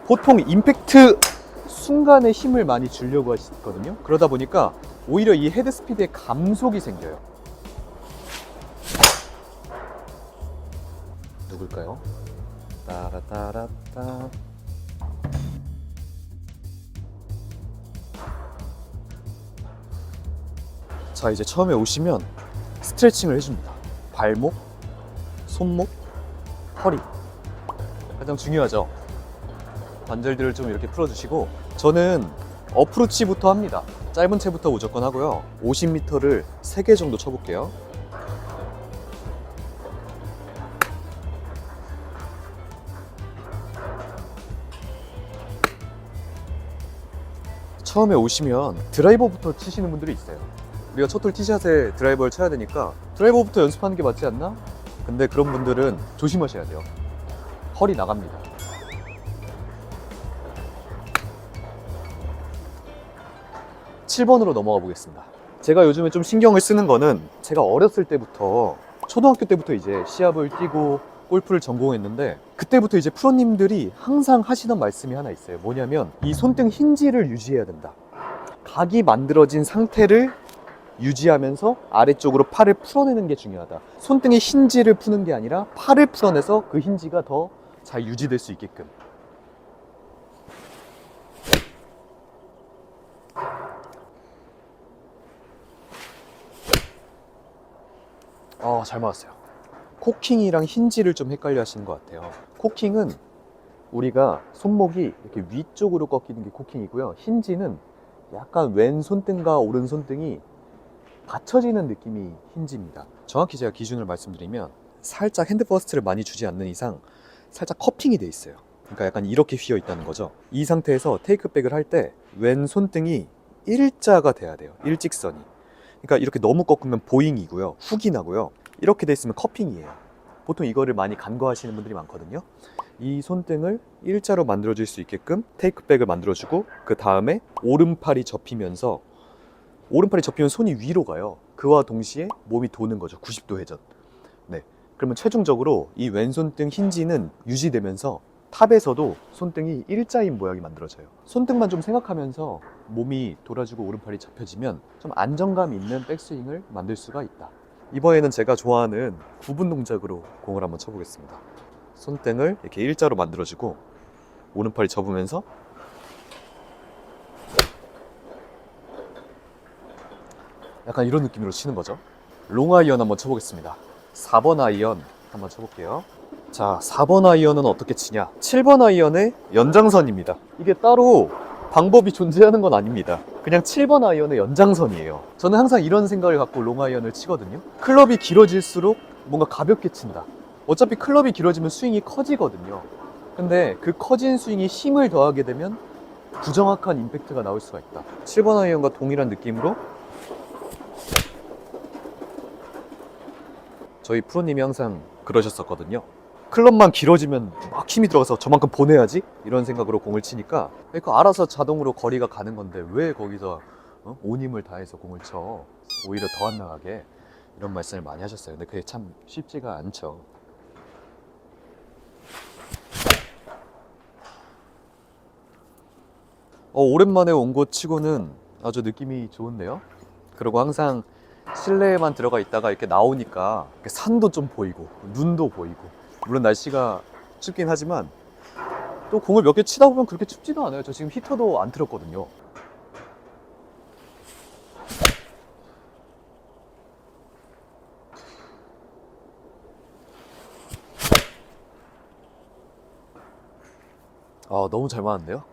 보통 임팩트 순간에 힘을 많이 주려고 하시거든요. 그러다 보니까 오히려 이 헤드 스피드에 감속이 생겨요. 누굴까요? 따라따라따. 자, 이제 처음에 오시면 스트레칭을 해줍니다. 발목, 손목, 허리. 가장 중요하죠. 관절들을 좀 이렇게 풀어주시고, 저는 어프로치부터 합니다. 짧은 채부터 무조건 하고요. 50m를 3개 정도 쳐볼게요. 처음에 오시면 드라이버부터 치시는 분들이 있어요. 우리가 첫홀 티샷에 드라이버를 쳐야 되니까 드라이버부터 연습하는 게 맞지 않나? 근데 그런 분들은 조심하셔야 돼요. 허리 나갑니다. (7번으로) 넘어가 보겠습니다. 제가 요즘에 좀 신경을 쓰는 거는, 제가 어렸을 때부터, 초등학교 때부터 이제 시합을 뛰고 골프를 전공했는데, 그때부터 이제 프로님들이 항상 하시던 말씀이 하나 있어요. 뭐냐면 이 손등 힌지를 유지해야 된다. 각이 만들어진 상태를 유지하면서 아래쪽으로 팔을 풀어내는 게 중요하다. 손등의 힌지를 푸는 게 아니라 팔을 풀어내서 그 힌지가 더 잘 유지될 수 있게끔. 잘 맞았어요. 코킹이랑 힌지를 좀 헷갈려 하시는 것 같아요. 코킹은 우리가 손목이 이렇게 위쪽으로 꺾이는 게 코킹이고요. 힌지는 약간 왼 손등과 오른 손등이 받쳐지는 느낌이 힌지입니다. 정확히 제가 기준을 말씀드리면, 살짝 핸드퍼스트를 많이 주지 않는 이상 살짝 커핑이 돼 있어요. 그러니까 약간 이렇게 휘어 있다는 거죠. 이 상태에서 테이크백을 할 때 왼 손등이 일자가 돼야 돼요. 일직선이. 그러니까 이렇게 너무 꺾으면 보잉이고요, 훅이 나고요. 이렇게 돼 있으면 커핑이에요. 보통 이거를 많이 간과하시는 분들이 많거든요. 이 손등을 일자로 만들어줄 수 있게끔 테이크백을 만들어주고, 그 다음에 오른팔이 접히면서, 오른팔이 접히면 손이 위로 가요. 그와 동시에 몸이 도는 거죠. 90도 회전. 네. 그러면 최종적으로 이 왼손등 힌지는 유지되면서 탑에서도 손등이 일자인 모양이 만들어져요. 손등만 좀 생각하면서 몸이 돌아주고 오른팔이 접혀지면 좀 안정감 있는 백스윙을 만들 수가 있다. 이번에는 제가 좋아하는 구분 동작으로 공을 한번 쳐보겠습니다. 손등을 이렇게 일자로 만들어주고 오른팔이 접으면서 약간 이런 느낌으로 치는 거죠. 롱아이언 한번 쳐보겠습니다. 4번 아이언 한번 쳐볼게요. 자, 4번 아이언은 어떻게 치냐? 7번 아이언의 연장선입니다. 이게 따로 방법이 존재하는 건 아닙니다. 그냥 7번 아이언의 연장선이에요. 저는 항상 이런 생각을 갖고 롱아이언을 치거든요. 클럽이 길어질수록 뭔가 가볍게 친다. 어차피 클럽이 길어지면 스윙이 커지거든요. 근데 그 커진 스윙이 힘을 더하게 되면 부정확한 임팩트가 나올 수가 있다. 7번 아이언과 동일한 느낌으로 저희 프로님이 항상 그러셨었거든요. 클럽만 길어지면 막 힘이 들어가서 저만큼 보내야지? 이런 생각으로 공을 치니까, 그러니까 알아서 자동으로 거리가 가는 건데 왜 거기서 온 힘을 다해서 공을 쳐? 오히려 더 안 나가게. 이런 말씀을 많이 하셨어요. 근데 그게 참 쉽지가 않죠. 오랜만에 온 곳 치고는 아주 느낌이 좋은데요. 그리고 항상 실내에만 들어가 있다가 이렇게 나오니까 이렇게 산도 좀 보이고 눈도 보이고, 물론 날씨가 춥긴 하지만 또 공을 몇 개 치다 보면 그렇게 춥지도 않아요. 저 지금 히터도 안 틀었거든요. 너무 잘 맞는데요?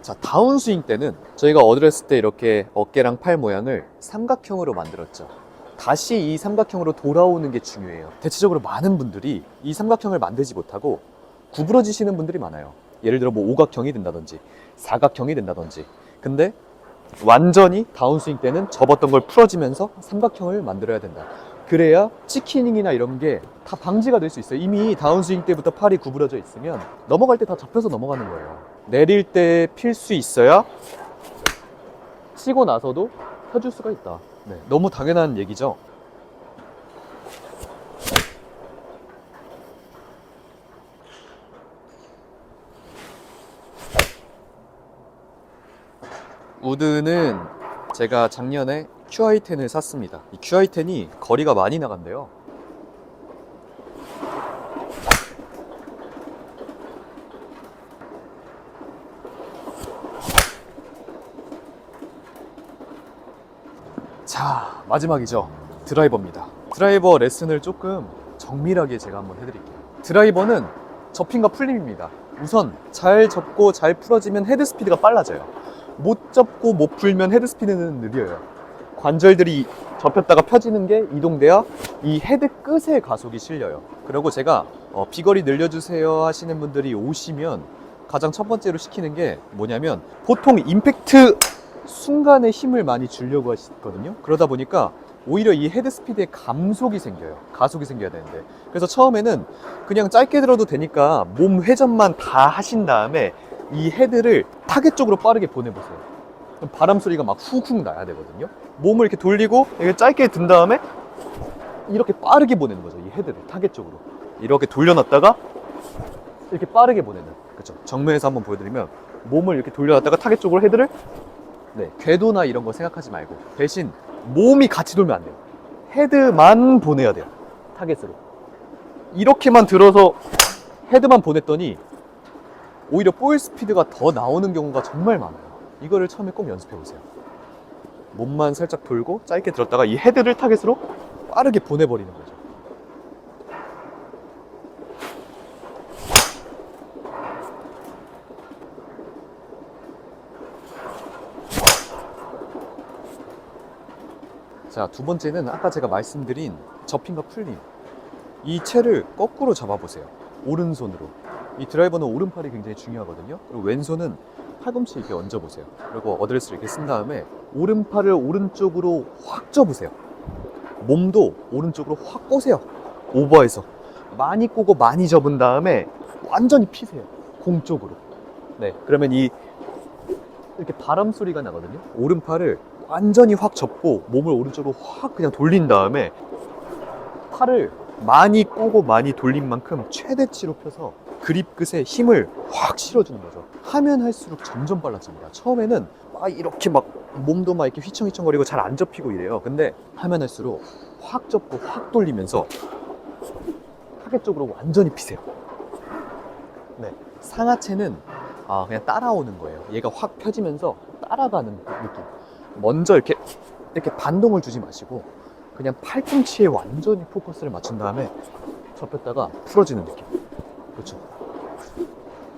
자, 다운스윙 때는 저희가 어드레스 때 이렇게 어깨랑 팔 모양을 삼각형으로 만들었죠. 다시 이 삼각형으로 돌아오는 게 중요해요. 대체적으로 많은 분들이 이 삼각형을 만들지 못하고 구부러지시는 분들이 많아요. 예를 들어 뭐 오각형이 된다든지 사각형이 된다든지. 근데 완전히 다운스윙 때는 접었던 걸 풀어지면서 삼각형을 만들어야 된다. 그래야 치키닝이나 이런 게 다 방지가 될 수 있어요. 이미 다운스윙 때부터 팔이 구부러져 있으면 넘어갈 때 다 접혀서 넘어가는 거예요. 내릴 때 필 수 있어야 치고 나서도 펴줄 수가 있다. 네, 너무 당연한 얘기죠. 우드는 제가 작년에 QI10을 샀습니다. 이 QI10이 거리가 많이 나간대요. 자, 마지막이죠. 드라이버입니다. 드라이버 레슨을 조금 정밀하게 제가 한번 해드릴게요. 드라이버는 접힘과 풀림입니다. 우선 잘 접고 잘 풀어지면 헤드 스피드가 빨라져요. 못 접고 못 풀면 헤드 스피드는 느려요. 관절들이 접혔다가 펴지는 게 이동돼야 이 헤드 끝에 가속이 실려요. 그리고 제가 비거리 늘려주세요 하시는 분들이 오시면 가장 첫 번째로 시키는 게 뭐냐면, 보통 임팩트 순간에 힘을 많이 주려고 하시거든요. 그러다 보니까 오히려 이 헤드 스피드에 감속이 생겨요. 가속이 생겨야 되는데, 그래서 처음에는 그냥 짧게 들어도 되니까 몸 회전만 다 하신 다음에 이 헤드를 타겟 쪽으로 빠르게 보내보세요. 그럼 바람 소리가 막 훅훅 나야 되거든요. 몸을 이렇게 돌리고 이렇게 짧게 든 다음에 이렇게 빠르게 보내는 거죠. 이 헤드를 타겟 쪽으로 이렇게 돌려놨다가 이렇게 빠르게 보내는, 그렇죠? 정면에서 한번 보여드리면, 몸을 이렇게 돌려놨다가 타겟 쪽으로 헤드를, 네, 궤도나 이런 거 생각하지 말고 대신 몸이 같이 돌면 안 돼요. 헤드만 보내야 돼요. 타겟으로. 이렇게만 들어서 헤드만 보냈더니 오히려 볼 스피드가 더 나오는 경우가 정말 많아요. 이거를 처음에 꼭 연습해 보세요. 몸만 살짝 돌고 짧게 들었다가 이 헤드를 타겟으로 빠르게 보내버리는 거죠. 자, 두 번째는 아까 제가 말씀드린 접힘과 풀림. 이 채를 거꾸로 잡아보세요. 오른손으로. 이 드라이버는 오른팔이 굉장히 중요하거든요. 그리고 왼손은 팔꿈치 이렇게 얹어보세요. 그리고 어드레스를 이렇게 쓴 다음에 오른팔을 오른쪽으로 확 접으세요. 몸도 오른쪽으로 확 꼬세요. 오버해서 많이 꼬고 많이 접은 다음에 완전히 피세요. 공 쪽으로. 네, 그러면 이렇게 바람 소리가 나거든요. 오른팔을 완전히 확 접고 몸을 오른쪽으로 확 그냥 돌린 다음에 팔을 많이 꼬고 많이 돌린 만큼 최대치로 펴서 그립 끝에 힘을 확 실어주는 거죠. 하면 할수록 점점 빨라집니다. 처음에는 막 이렇게 막 몸도 막 이렇게 휘청휘청거리고 잘 안 접히고 이래요. 근데 하면 할수록 확 접고 확 돌리면서 타겟 쪽으로 완전히 피세요. 네, 상하체는 그냥 따라오는 거예요. 얘가 확 펴지면서 따라가는 느낌. 먼저 이렇게 반동을 주지 마시고 그냥 팔꿈치에 완전히 포커스를 맞춘 다음에 접혔다가 풀어지는 느낌. 그렇죠?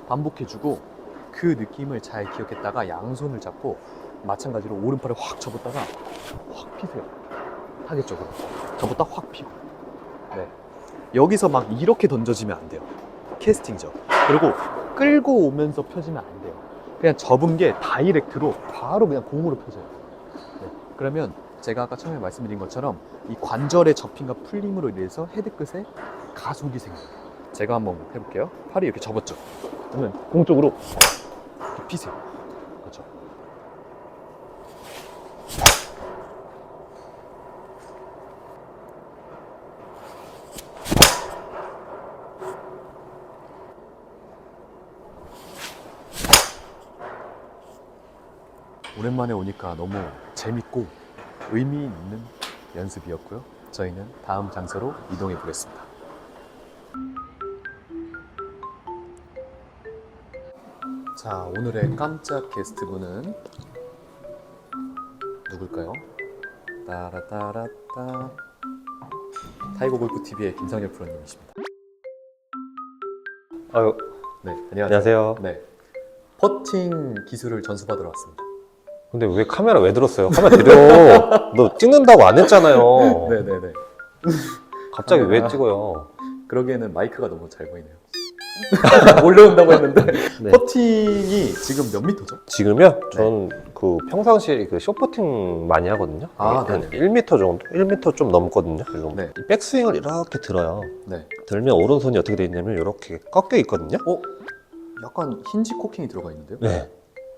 반복해주고 그 느낌을 잘 기억했다가 양손을 잡고 마찬가지로 오른팔을 확 접었다가 확 피세요. 타겟 쪽으로 접었다 확 피고. 네, 여기서 막 이렇게 던져지면 안 돼요. 캐스팅이죠. 그리고 끌고 오면서 펴지면 안 돼요. 그냥 접은 게 다이렉트로 바로 그냥 공으로 펴져요. 네, 그러면 제가 아까 처음에 말씀드린 것처럼 이 관절의 접힘과 풀림으로 인해서 헤드 끝에 가속이 생겨요. 제가 한번 해볼게요. 팔이 이렇게 접었죠. 그러면 공 쪽으로 이렇게 피세요. 그렇죠? 오랜만에 오니까 너무 재밌고 의미 있는 연습이었고요. 저희는 다음 장소로 이동해 보겠습니다. 자, 오늘의 깜짝 게스트분은 누굴까요? 따라따라따, 타이거 골프 TV의 김상열 프로님이십니다. 아유, 네, 안녕하세요. 네, 퍼팅 기술을 전수받으러 왔습니다. 근데 왜 카메라 왜 들었어요? 카메라 들여. 너 찍는다고 안 했잖아요. 네네네. 갑자기 왜 찍어요? 그러기에는 마이크가 너무 잘 보이네요. 올려온다고 했는데 네. 퍼팅이 지금 몇 미터죠? 지금요? 전 그 평상시에 그 숏퍼팅 많이 하거든요. 아, 한 네네. 1m 정도? 1m 좀 넘거든요. 그리고 네. 이 백스윙을 이렇게 들어요. 네. 들면 오른손이 어떻게 돼 있냐면 이렇게 꺾여 있거든요. 약간 힌지 코킹이 들어가 있는데요? 네,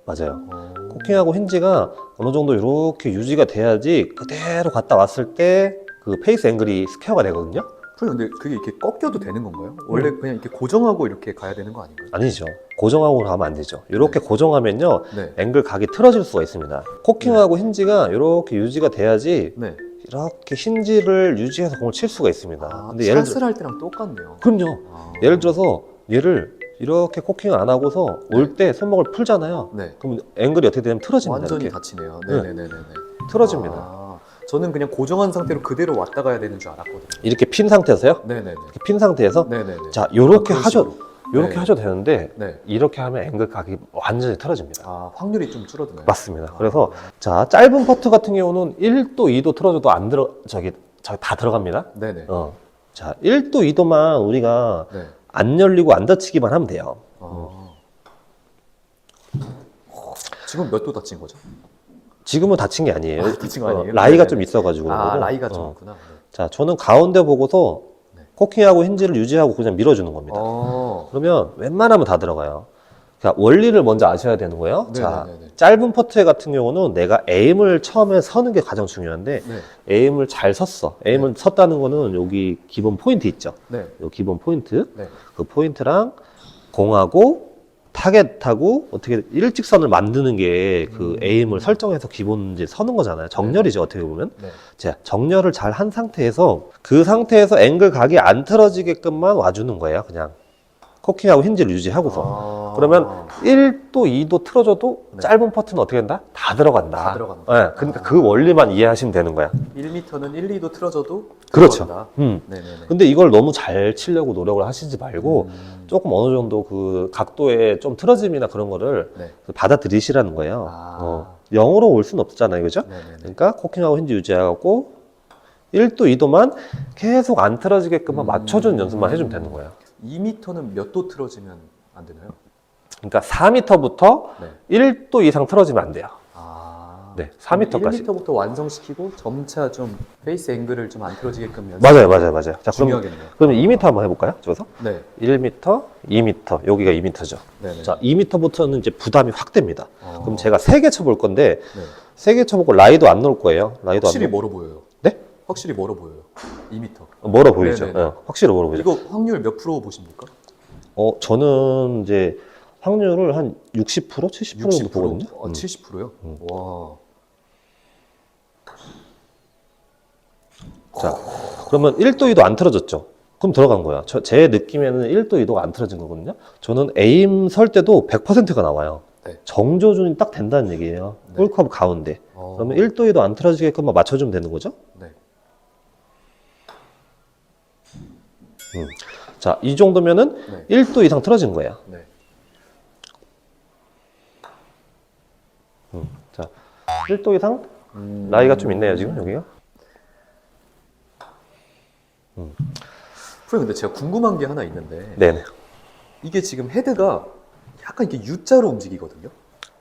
맞아요. 어... 코킹하고 힌지가 어느 정도 이렇게 유지가 돼야지 그대로 갔다 왔을 때 그 페이스 앵글이 스퀘어가 되거든요. 근데 그게 이렇게 꺾여도 되는 건가요? 원래 그냥 이렇게 고정하고 이렇게 가야 되는 거 아닌가요? 아니죠. 고정하고 가면 안 되죠. 이렇게 고정하면요, 네. 앵글 각이 틀어질 수가 있습니다. 코킹하고 힌지가 이렇게 유지가 돼야지 네. 이렇게 힌지를 유지해서 공을 칠 수가 있습니다. 아, 근데 예를 샷을 할 때랑 똑같네요. 그럼요. 아. 예를 들어서 얘를 이렇게 코킹을 안 하고서 올 때 손목을 풀잖아요. 네. 그럼 앵글이 어떻게 되면 틀어집니다. 완전히 이렇게 다치네요. 네. 네네네네. 틀어집니다. 아, 저는 그냥 고정한 상태로 그대로 왔다 가야 되는 줄 알았거든요. 이렇게 핀 상태에서요. 네네네. 이렇게 핀 상태에서 네네네. 자 요렇게 아, 그런 하셔도 식으로. 요렇게 네. 하셔도 되는데 네. 이렇게 하면 앵글 각이 완전히 틀어집니다. 아, 확률이 좀 줄어드나요? 맞습니다. 아. 그래서 자 짧은 퍼트 같은 경우는 1도 2도 틀어줘도 안 들어 저기 다 들어갑니다. 네네. 자 1도 2도만 우리가 네. 안 열리고 안 닫히기만 하면 돼요. 지금 몇 도 다친 거죠? 지금은 닫힌 게 아니에요. 아, 다친 거 아니에요? 라이가 네네네. 좀 있어가지고 그런 아, 거고. 라이가 좀 있구나. 네. 자 저는 가운데 보고서 네. 코킹하고 힌지를 유지하고 그냥 밀어주는 겁니다. 그러면 웬만하면 다 들어가요. 그러니까 원리를 먼저 아셔야 되는 거예요. 자, 네네네네. 짧은 퍼트 같은 경우는 내가 에임을 처음에 서는 게 가장 중요한데 네. 에임을 잘 섰어. 에임을 섰다는 거는 여기 기본 포인트 있죠. 네. 요 기본 포인트. 네. 그 포인트랑 공하고 타겟하고 어떻게 일직선을 만드는 게 그 에임을 설정해서 기본 이제 서는 거잖아요. 정렬이죠, 어떻게 보면. 네. 자, 정렬을 잘 한 상태에서 그 상태에서 앵글 각이 안 틀어지게끔만 와주는 거예요. 그냥 코킹하고 힌지를 유지하고서. 그러면 1도, 2도 틀어줘도 네. 짧은 퍼트는 어떻게 된다? 다 들어간다. 다 들어간다. 네, 그러니까 그 원리만 이해하시면 되는 거야. 1m는 1, 2도 틀어져도 그렇죠. 들어간다. 네네네. 근데 이걸 너무 잘 치려고 노력을 하시지 말고 조금 어느 정도 그 각도에 좀 틀어짐이나 그런 거를 네. 받아들이시라는 거예요. 아. 0으로 올 수는 없잖아요. 그죠? 네네네. 그러니까 코킹하고 힌지 유지하고 1도, 2도만 계속 안 틀어지게끔만 맞춰주는 연습만 해주면 되는 거예요. 2m는 몇 도 틀어지면 안 되나요? 그러니까 4m부터 네. 1도 이상 틀어지면 안 돼요. 아. 네, 4m까지. 1m부터 완성시키고 점차 좀 페이스 앵글을 좀 안 틀어지게끔 연습. 맞아요. 자, 중요하겠네요. 그럼 2m 한번 해볼까요? 저기서? 네. 1m, 2m, 여기가 2m죠. 네네. 자, 2m부터는 이제 부담이 확 됩니다. 어. 그럼 제가 3개 쳐볼 건데, 네. 3개 쳐보고 라이도 안 넣을 거예요. 라이도 확실히 안 멀어 보여요. 네? 확실히 멀어 보여요. 2m. 멀어 보이죠? 네네네. 확실히 멀어 보이죠? 이거 확률 몇 프로 보십니까? 저는 이제 확률을 한 60%, 70% 정도 보거든요. 70%요? 와. 자, 그러면 1도, 2도 안 틀어졌죠? 그럼 들어간 거야. 제 느낌에는 1도, 2도가 안 틀어진 거거든요. 저는 에임 설 때도 100%가 나와요. 네. 정조준이 딱 된다는 얘기예요. 네. 홀컵 가운데. 그러면 1도, 2도 안 틀어지게끔만 맞춰주면 되는 거죠? 네. 자, 이 정도면은 네. 1도 이상 틀어진 거예요. 네. 자, 1도 이상 라이가 좀 있네요, 지금 여기가. 프로님, 근데 제가 궁금한 게 하나 있는데 네네. 이게 지금 헤드가 약간 이렇게 U자로 움직이거든요.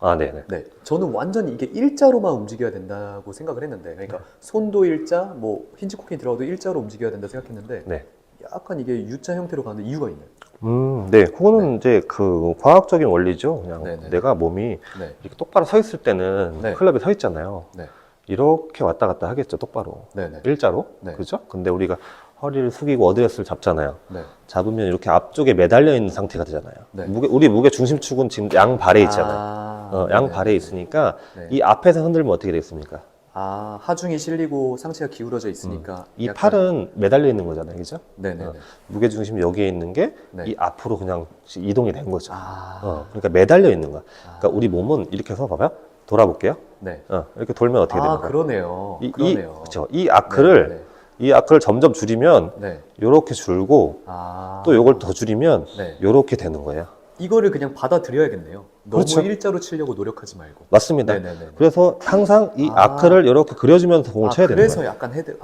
아, 네네. 네, 저는 완전히 이게 일자로만 움직여야 된다고 생각을 했는데, 그러니까 손도 일자, 뭐 힌지 코킹 들어가도 일자로 움직여야 된다 생각했는데, 네. 약간 이게 U자 형태로 가는 이유가 있나요? 네. 그거는 이제 그 과학적인 원리죠. 그냥 네네. 내가 몸이 네, 이렇게 똑바로 서 있을 때는 네. 클럽에 서 있잖아요. 네, 이렇게 왔다 갔다 하겠죠, 똑바로. 네, 네, 일자로. 네. 그죠? 근데 우리가 허리를 숙이고 어드레스를 잡잖아요. 네. 잡으면 이렇게 앞쪽에 매달려 있는 상태가 되잖아요. 네. 우리 무게 중심축은 지금 양 발에 있잖아요. 양 네네. 발에 있으니까 네. 이 앞에서 흔들면 어떻게 되겠습니까? 아, 하중이 실리고 상체가 기울어져 있으니까 이 약간- 팔은 매달려 있는 거잖아요, 그죠? 네네. 무게 중심이 여기에 있는 게 이 네. 앞으로 그냥 이동이 된 거죠. 아, 그러니까 매달려 있는 거야. 그러니까 우리 몸은 이렇게 해서 봐봐요. 돌아볼게요. 네. 이렇게 돌면 어떻게 되는 거야? 그러네요. 그렇죠. 이 아크를 네, 이 아크를 점점 줄이면 네. 요렇게 줄고 아, 또 요걸 더 줄이면 네. 요렇게 되는 거예요. 이거를 그냥 받아들여야겠네요. 너무 그렇죠. 일자로 치려고 노력하지 말고. 맞습니다. 네네네. 그래서 항상 이 아. 아크를 이렇게 그려주면서 공을 쳐야 되는 그래서 거예요. 약간 헤드,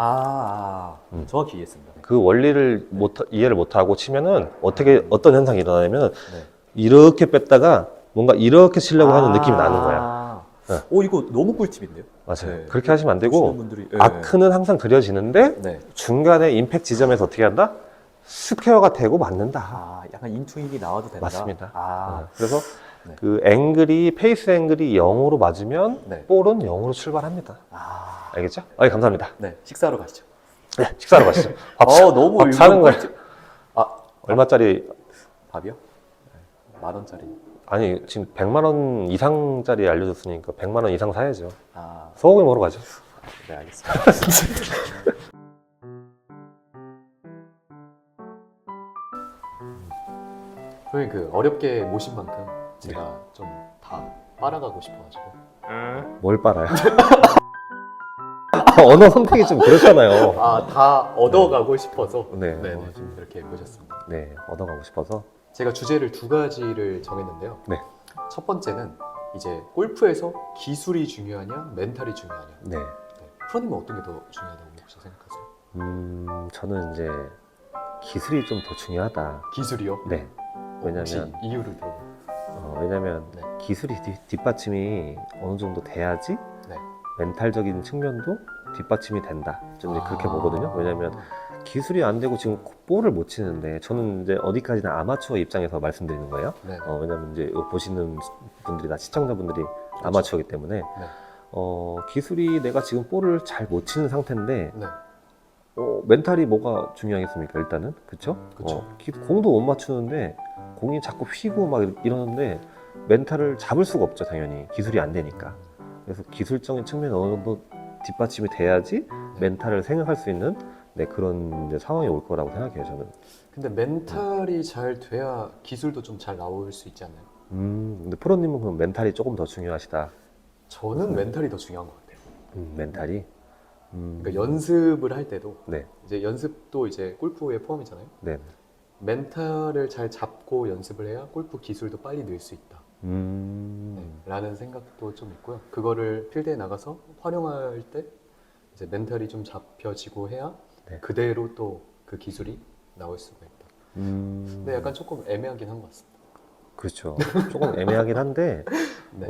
정확히 이해했습니다. 그 원리를 이해를 못하고 치면은 어떤 현상이 일어나냐면 네. 이렇게 뺐다가 뭔가 이렇게 치려고 하는 느낌이 나는 거야. 네. 오, 이거 너무 꿀팁인데요? 맞아요. 네. 그렇게 하시면 안 보시는 되고 분들이, 네. 아크는 항상 그려지는데 네. 중간에 임팩트 지점에서 어떻게 한다? 스퀘어가 되고 맞는다. 아, 약간 인투익이 나와도 된다. 맞습니다. 아, 그래서 네. 그 페이스 앵글이 0으로 맞으면 네. 볼은 0으로 출발합니다. 아, 알겠죠? 감사합니다. 네. 식사하러 가시죠. 네, 식사하러 가시죠. 너무 밥 이거 사는 거예요. 꿀팁. 아, 얼마짜리? 밥이요? 네. 10,000원짜리. 아니 지금 100만 원 이상짜리 알려줬으니까 100만 원 이상 사야죠. 아, 소고기 먹으러 가죠. 네, 알겠습니다. 선생님 그 어렵게 모신 만큼 제가 좀 다 빨아가고 싶어가지고. 뭘 빨아요? 언어 선택이 좀 그렇잖아요. 아, 다 얻어가고 싶어서 네, 네네, 좀 이렇게 모셨습니다. 네, 얻어가고 싶어서. 제가 주제를 두 가지를 정했는데요. 네. 첫 번째는 이제 골프에서 기술이 중요하냐, 멘탈이 중요하냐. 네. 네. 프로님은 어떤 게 더 중요하다고 혹시 생각하세요? 저는 이제 기술이 좀 더 중요하다. 기술이요? 네. 혹시 왜냐면 이유를 들어보면. 왜냐면 네. 기술이 뒷받침이 어느 정도 돼야지 네. 멘탈적인 측면도 뒷받침이 된다. 좀 이제 그렇게 보거든요. 왜냐면 기술이 안 되고 지금 볼을 못 치는데 저는 이제 어디까지나 아마추어 입장에서 말씀드리는 거예요. 네. 왜냐면 이제 이거 보시는 분들이 다 시청자분들이 아마추어이기 때문에 기술이 내가 지금 볼을 잘 못 치는 상태인데 네. 멘탈이 뭐가 중요하겠습니까? 일단은 그렇죠? 그쵸. 공도 못 맞추는데 공이 자꾸 휘고 막 이러는데 멘탈을 잡을 수가 없죠, 당연히 기술이 안 되니까. 그래서 기술적인 측면이 어느 정도 뒷받침이 돼야지 멘탈을 생각할 수 있는 그런 이제 상황이 올 거라고 생각해요, 저는. 근데 멘탈이 잘 돼야 기술도 좀 잘 나올 수 있지 않나요? 근데 프로님은 그럼 멘탈이 조금 더 중요하시다. 저는 멘탈이 더 중요한 것 같아요. 멘탈이. 그러니까 연습을 할 때도 네, 이제 연습도 이제 골프에 포함이잖아요. 네. 멘탈을 잘 잡고 연습을 해야 골프 기술도 빨리 늘 수 있다. 라는 생각도 좀 있고요. 그거를 필드에 나가서 활용할 때 이제 멘탈이 좀 잡혀지고 해야 네. 그대로 또 그 기술이 나올 수가 있다. 근데 약간 조금 애매하긴 한 것 같습니다. 그렇죠. 조금 애매하긴 한데, 네.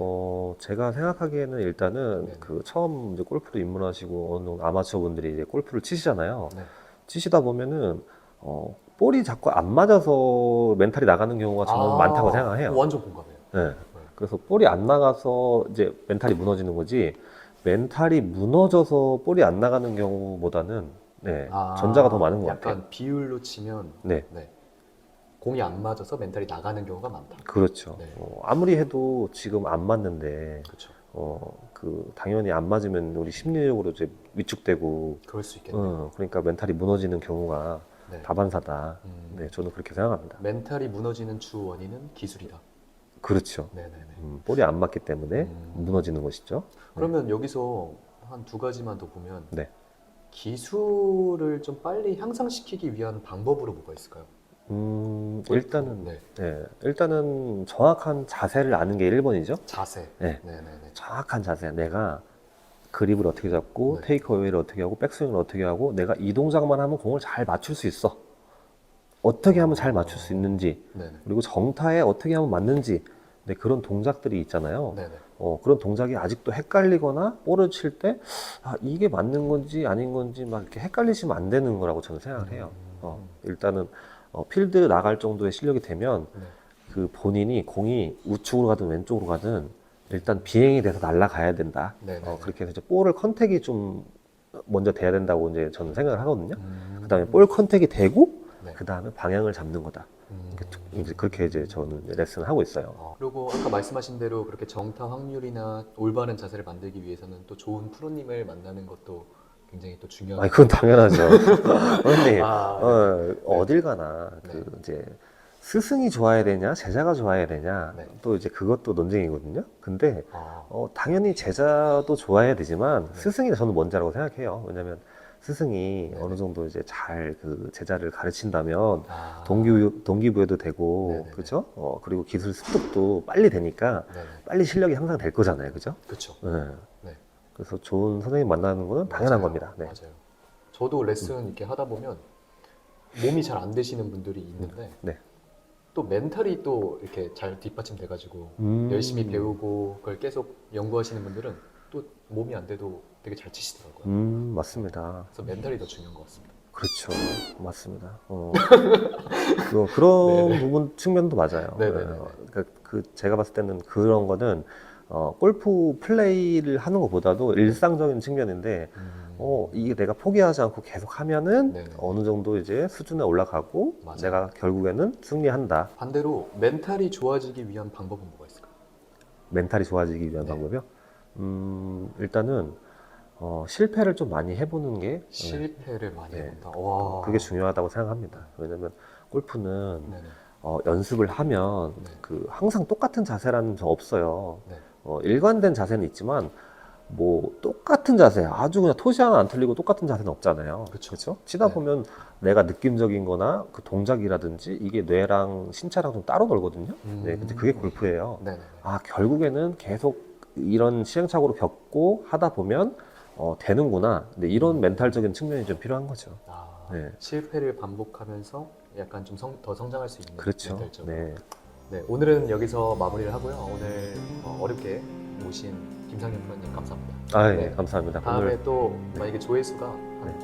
제가 생각하기에는 일단은 네. 그 처음 이제 골프를 입문하시고 어느 정도 아마추어 분들이 이제 골프를 치시잖아요. 네. 치시다 보면은, 볼이 자꾸 안 맞아서 멘탈이 나가는 경우가 저는 많다고 생각해요. 완전 공감해요. 네. 그래서 볼이 안 나가서 이제 멘탈이 무너지는 거지, 멘탈이 무너져서 볼이 안 나가는 경우보다는 전자가 더 많은 것 같아요. 약간 비율로 치면 네. 공이 안 맞아서 멘탈이 나가는 경우가 많다. 그렇죠. 네. 아무리 해도 지금 안 맞는데, 그렇죠. 당연히 안 맞으면 우리 심리적으로 이제 위축되고, 그럴 수 있겠네요. 그러니까 멘탈이 무너지는 경우가 네. 다반사다. 네, 저는 그렇게 생각합니다. 멘탈이 무너지는 주 원인은 기술이다. 그렇죠. 네네네. 볼이 안 맞기 때문에 무너지는 것이죠. 그러면 여기서 한 두 가지만 더 보면 네. 기술을 좀 빨리 향상시키기 위한 방법으로 뭐가 있을까요? 일단은 네. 일단은 정확한 자세를 아는 게 1번이죠. 자세. 네. 네네네. 정확한 자세. 내가 그립을 어떻게 잡고 네. 테이크어웨이를 어떻게 하고 백스윙을 어떻게 하고 내가 이 동작만 하면 공을 잘 맞출 수 있어. 어떻게 하면 잘 맞출 수 있는지, 네네. 그리고 정타에 어떻게 하면 맞는지, 그런 동작들이 있잖아요. 네네. 그런 동작이 아직도 헷갈리거나 볼을 칠 때 이게 맞는 건지 아닌 건지 막 이렇게 헷갈리시면 안 되는 거라고 저는 생각을 해요. 일단은 필드 나갈 정도의 실력이 되면 네. 그 본인이 공이 우측으로 가든 왼쪽으로 가든 일단 비행이 돼서 날아가야 된다. 네네. 그렇게 해서 이제 볼을 컨택이 좀 먼저 돼야 된다고 이제 저는 생각을 하거든요. 그다음에 음. 볼 컨택이 되고 네. 그다음에 방향을 잡는 거다. 이제 그렇게 이제 저는 이제 레슨을 하고 있어요. 그리고 아까 말씀하신 대로 그렇게 정타 확률이나 올바른 자세를 만들기 위해서는 또 좋은 프로님을 만나는 것도 굉장히 또 중요한. 아니, 그건 당연하죠. 그런데 네. 어딜 가나 네. 이제 스승이 좋아야 되냐, 제자가 좋아야 되냐, 네. 또 이제 그것도 논쟁이거든요. 근데 아, 당연히 제자도 좋아야 되지만 네. 스승이 저는 먼저라고 생각해요. 왜냐면 스승이 네네. 어느 정도 이제 잘 그 제자를 가르친다면 아. 동기부여도 되고, 네네네. 그죠? 그리고 기술 습득도 빨리 되니까 네네. 빨리 실력이 향상될 거잖아요, 그죠? 그렇죠. 네. 네. 그래서 좋은 선생님 만나는 거는 당연한 맞아요. 겁니다. 네. 맞아요. 저도 레슨 이렇게 하다 보면 몸이 잘 안 되시는 분들이 있는데 네. 또 멘탈이 또 이렇게 잘 뒷받침돼가지고 열심히 배우고 그걸 계속 연구하시는 분들은 또 몸이 안 돼도 되게 잘 치시더라고요. 맞습니다. 그래서 멘탈이 더 중요한 것 같습니다. 그렇죠. 맞습니다. 그런 네네. 부분 측면도 맞아요. 네네네. 그러니까 제가 봤을 때는 그런 거는 골프 플레이를 하는 것보다도 일상적인 측면인데 이게 내가 포기하지 않고 계속 하면은 네네. 어느 정도 이제 수준에 올라가고 맞아요. 내가 결국에는 승리한다. 반대로 멘탈이 좋아지기 위한 방법은 뭐가 있을까요? 멘탈이 좋아지기 위한 네. 방법이요? 일단은 실패를 좀 많이 해보는 게 실패를 많이 네. 해본다. 와. 그게 중요하다고 생각합니다. 왜냐면 골프는 네네. 연습을 하면 네. 항상 똑같은 자세라는 게 없어요. 네. 일관된 자세는 있지만 뭐 똑같은 자세, 아주 그냥 토시 하나 안 틀리고 똑같은 자세는 없잖아요. 그쵸. 그렇죠? 치다 네. 보면 내가 느낌적인 거나 그 동작이라든지 이게 뇌랑 신체랑 좀 따로 놀거든요. 네, 근데 그게 골프예요. 네네. 결국에는 계속 이런 시행착오를 겪고 하다 보면 되는구나. 근데 이런 멘탈적인 측면이 좀 필요한 거죠. 네. 실패를 반복하면서 약간 좀 더 성장할 수 있는. 그렇죠. 멘탈적으로. 네. 네, 오늘은 여기서 마무리를 하고요. 오늘 어렵게 모신 김상현 프로님 감사합니다. 아, 예, 네. 감사합니다. 다음에 오늘 또 만약에 조회수가 한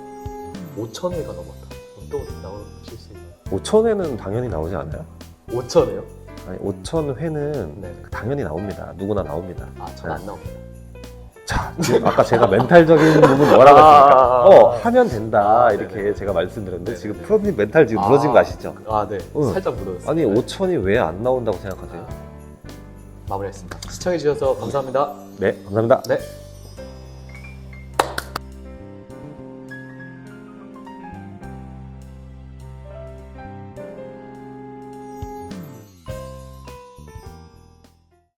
5,000회가 넘었다. 그럼 또 나오실 수 있나요? 5,000회는 당연히 나오지 않아요? 5,000회요? 아니, 5,000회는 네. 당연히 나옵니다. 누구나 나옵니다. 전 안 나옵니다. 자, 지금 아까 제가 멘탈적인 부분 뭐라고 했습니까? 하면 된다. 이렇게 네네. 제가 말씀드렸는데 네네네. 지금 프로님 멘탈 지금 무너진 거 아시죠? 네. 응. 살짝 묻었어요. 아니, 네. 5,000이 왜 안 나온다고 생각하세요? 마무리했습니다. 시청해주셔서 감사합니다. 네, 감사합니다. 네.